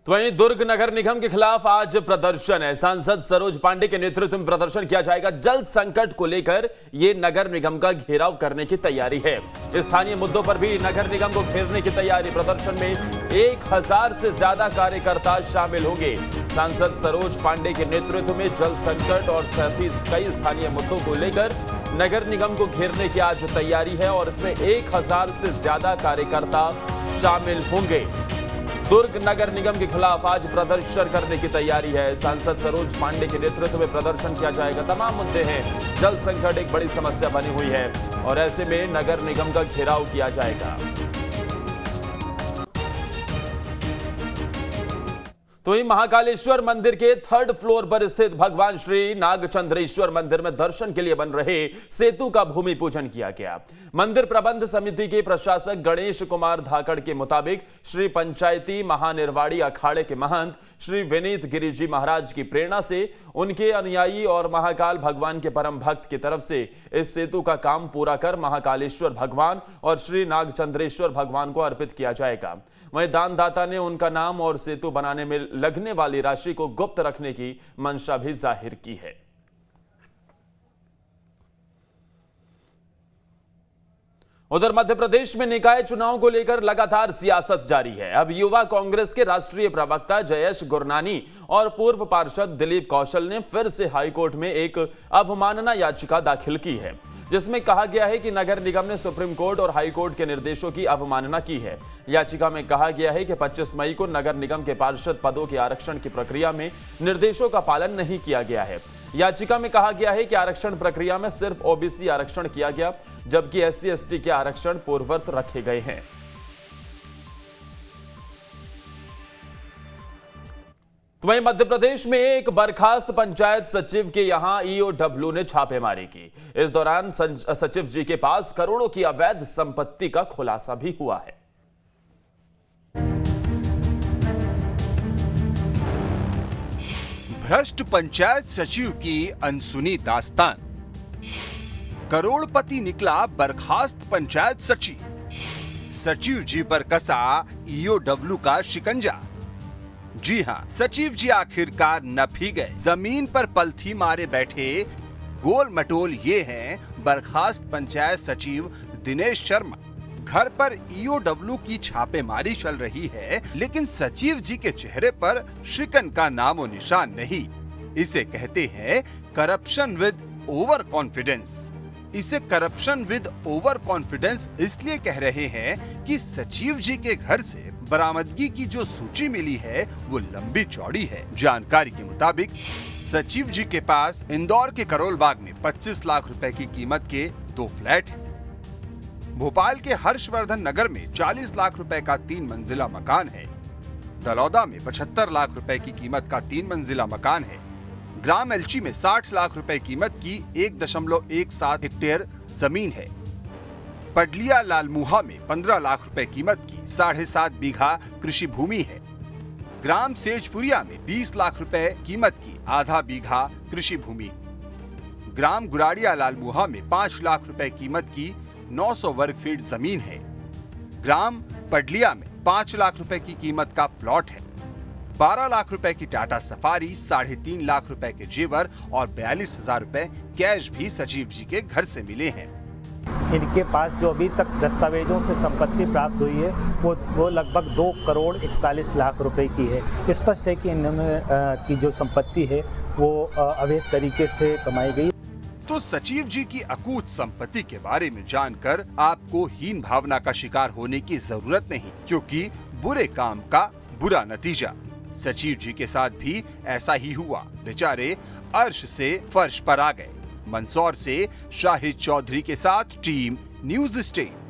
तो वहीं दुर्ग नगर निगम के खिलाफ आज प्रदर्शन है। सांसद सरोज पांडे के नेतृत्व में प्रदर्शन किया जाएगा। जल संकट को लेकर ये नगर निगम का घेराव करने की तैयारी है। स्थानीय मुद्दों पर भी नगर निगम को घेरने की तैयारी। प्रदर्शन में 1000 से ज्यादा कार्यकर्ता शामिल होंगे। सांसद सरोज पांडे के नेतृत्व में जल संकट और साथ ही कई स्थानीय मुद्दों को लेकर नगर निगम को घेरने की आज तैयारी है और इसमें 1000 से ज्यादा कार्यकर्ता शामिल होंगे। दुर्ग नगर निगम के खिलाफ आज प्रदर्शन करने की तैयारी है। सांसद सरोज पांडे के नेतृत्व में प्रदर्शन किया जाएगा। तमाम मुद्दे हैं। जल संकट एक बड़ी समस्या बनी हुई है और ऐसे में नगर निगम का घेराव किया जाएगा। तो ही महाकालेश्वर मंदिर के 3rd फ्लोर पर स्थित भगवान श्री नागचंद्रेश्वर मंदिर में दर्शन के लिए बन रहे सेतु का भूमि पूजन किया गया। मंदिर प्रबंध समिति के प्रशासक गणेश कुमार धाकड़ के मुताबिक श्री पंचायती महानिर्वाणी अखाड़े के महंत श्री विनीत गिरी जी महाराज की प्रेरणा से उनके अनुयायी और महाकाल भगवान के परम भक्त की तरफ से इस सेतु का काम पूरा कर महाकालेश्वर भगवान और श्री नागचंद्रेश्वर भगवान को अर्पित किया जाएगा। वहीं दानदाता ने उनका नाम और सेतु बनाने में लगने वाली राशि को गुप्त रखने की मंशा भी जाहिर की है। उधर मध्य प्रदेश में निकाय चुनाव को लेकर लगातार सियासत जारी है। अब युवा कांग्रेस के राष्ट्रीय प्रवक्ता जयेश गुरनानी और पूर्व पार्षद दिलीप कौशल ने फिर से हाईकोर्ट में एक अवमानना याचिका दाखिल की है, जिसमें कहा गया है कि नगर निगम ने सुप्रीम कोर्ट और हाई कोर्ट के निर्देशों की अवमानना की है। याचिका में कहा गया है कि 25 मई को नगर निगम के पार्षद पदों के आरक्षण की प्रक्रिया में निर्देशों का पालन नहीं किया गया है। याचिका में कहा गया है कि आरक्षण प्रक्रिया में सिर्फ ओबीसी आरक्षण किया गया, जबकि SC/ST के आरक्षण पूर्ववत रखे गए हैं। वहीं मध्य प्रदेश में एक बर्खास्त पंचायत सचिव के यहां EOW ने छापेमारी की। इस दौरान सचिव जी के पास करोड़ों की अवैध संपत्ति का खुलासा भी हुआ है। भ्रष्ट पंचायत सचिव की अनसुनी दास्तान। करोड़पति निकला बर्खास्त पंचायत सचिव। सचिव जी पर कसा EOW का शिकंजा। जी हां, सचिव जी आखिरकार नप ही गए। जमीन पर पलथी मारे बैठे गोल मटोल ये हैं बर्खास्त पंचायत सचिव दिनेश शर्मा। घर पर EOW की छापेमारी चल रही है, लेकिन सचिव जी के चेहरे पर शिकन का नामो निशान नहीं। इसे कहते हैं करप्शन विद ओवर कॉन्फिडेंस। इसे करप्शन विद ओवर कॉन्फिडेंस इसलिए कह रहे हैं कि सचिव जी के घर से बरामदगी की जो सूची मिली है वो लंबी चौड़ी है। जानकारी के मुताबिक सचिव जी के पास इंदौर के करोल बाग में 25 लाख रुपए की कीमत के 2 फ्लैट हैं। भोपाल के हर्षवर्धन नगर में 40 लाख रुपए का 3 मंजिला मकान है। दलौदा में 75 लाख रुपए की कीमत का 3 मंजिला मकान है। ग्राम एलची में 60 लाख रुपए कीमत की 1.17 हेक्टेयर जमीन है। पडलिया लालमुहा में 15 लाख रुपए कीमत की 7.5 बीघा कृषि भूमि है। ग्राम सेजपुरिया में 20 लाख रुपए कीमत की आधा बीघा कृषि भूमि। ग्राम गुराड़िया लालमुहा में 5 लाख रुपए कीमत की 900 वर्ग फीट जमीन है। ग्राम पडलिया में 5 लाख रुपए की कीमत का प्लॉट है। 12 लाख रुपए की टाटा सफारी, 3.5 लाख रुपए के जेवर और 42,000 रुपए कैश भी सचिव जी के घर से मिले हैं। इनके पास जो अभी तक दस्तावेजों से संपत्ति प्राप्त हुई है वो लगभग 2 करोड़ 41 लाख रुपए की है। स्पष्ट है कि इन्होंने की जो संपत्ति है वो अवैध तरीके से कमाई गई। तो सचिव जी की अकूत संपत्ति के बारे में जानकर आपको हीन भावना का शिकार होने की जरूरत नहीं, क्योंकि बुरे काम का बुरा नतीजा। सचिव जी के साथ भी ऐसा ही हुआ। बेचारे अर्श से फर्श पर आ गए। मंदसौर से शाहिद चौधरी के साथ टीम न्यूज़ स्टेट।